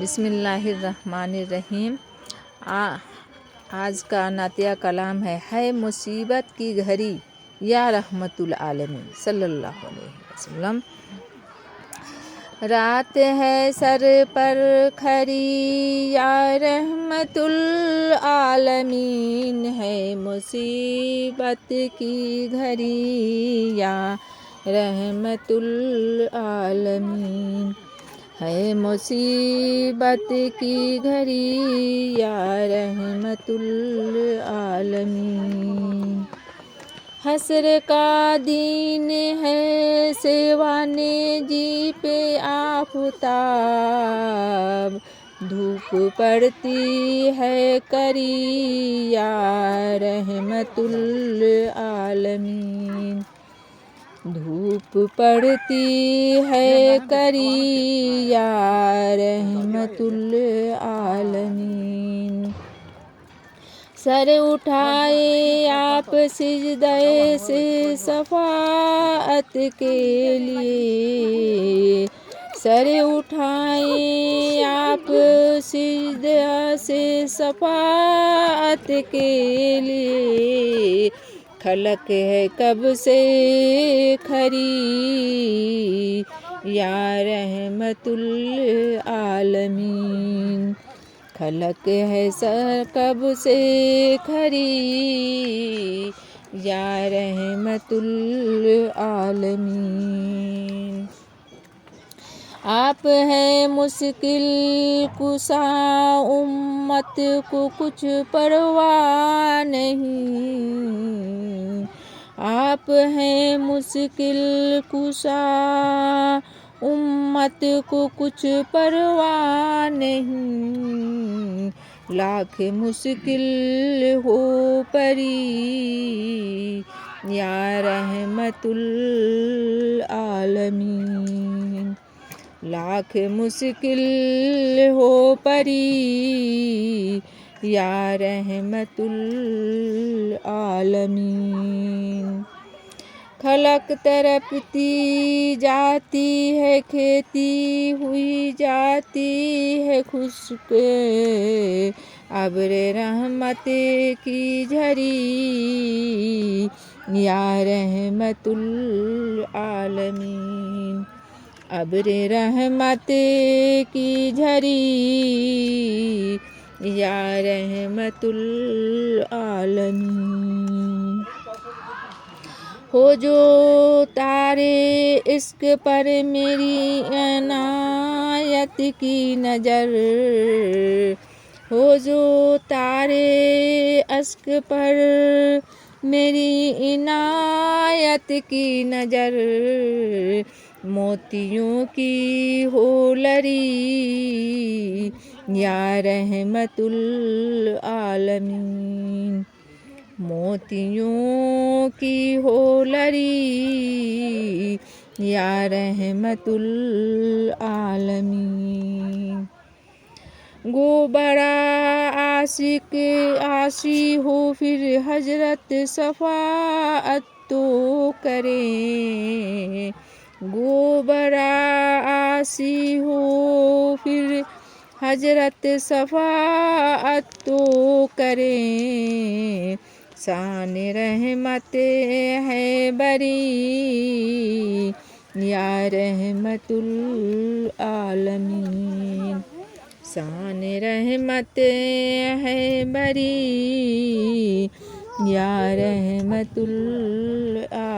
بسم اللہ الرحمن الرحیم۔ آج کا نعتیہ کلام ہے مصیبت کی گھڑی یا رحمت العالمین صلی اللہ علیہ وسلم۔ رات ہے سر پر کھڑی یا رحمت العالمین، ہے مصیبت کی گھڑی یا رحمت العالمین، ہے مصیبت کی گھڑی یا رحمت العالمین۔ حسر کا دین ہے سیوان جی پہ آفتاب، دھوپ پڑتی ہے کری یا رحمت العالمین، دھوپ پڑتی ہے کری یا رحمت العالمین۔ سر اٹھائے آپ سجدے سے شفاعت کے لیے، سر اٹھائے آپ سجدے سے شفاعت کے لیے، خلق ہے کب سے کھڑی یا رحمت العالمین، خلق ہے کب سے کھڑی یا رحمت العالمین۔ آپ ہیں مشکل کشا، امت کو کچھ پرواہ نہیں، آپ ہیں مشکل کشا، امت کو کچھ پرواہ نہیں، لاکھ مشکل ہو پری یا رحمت العالمین، لاکھ مشکل ہو پری یا رحمت العالمین۔ خلق تڑپتی جاتی ہے، کھیتی ہوئی جاتی ہے خشک، ابر رحمت کی جھری یا رحمت العالمین، ابر رحمت کی جھری یا رحمت العالمین۔ ہو جو تارے عشق پر میری عنایت کی نظر، ہو جو تارے عشق پر میری عنایت کی نظر، موتیوں کی ہو لڑی یا رحمت العالمین، موتیوں کی ہو لڑی یا رحمت العالمین۔ گو بڑا عاشق عاصی ہو پھر حضرت شفاعت تو کریں، گو بڑا عاصی ہو پھر حضرت شفاعت تو کریں، شان رحمت ہے بڑی یا رحمت العالمین، شان رحمت ہے بڑی یا رحمت العالمین۔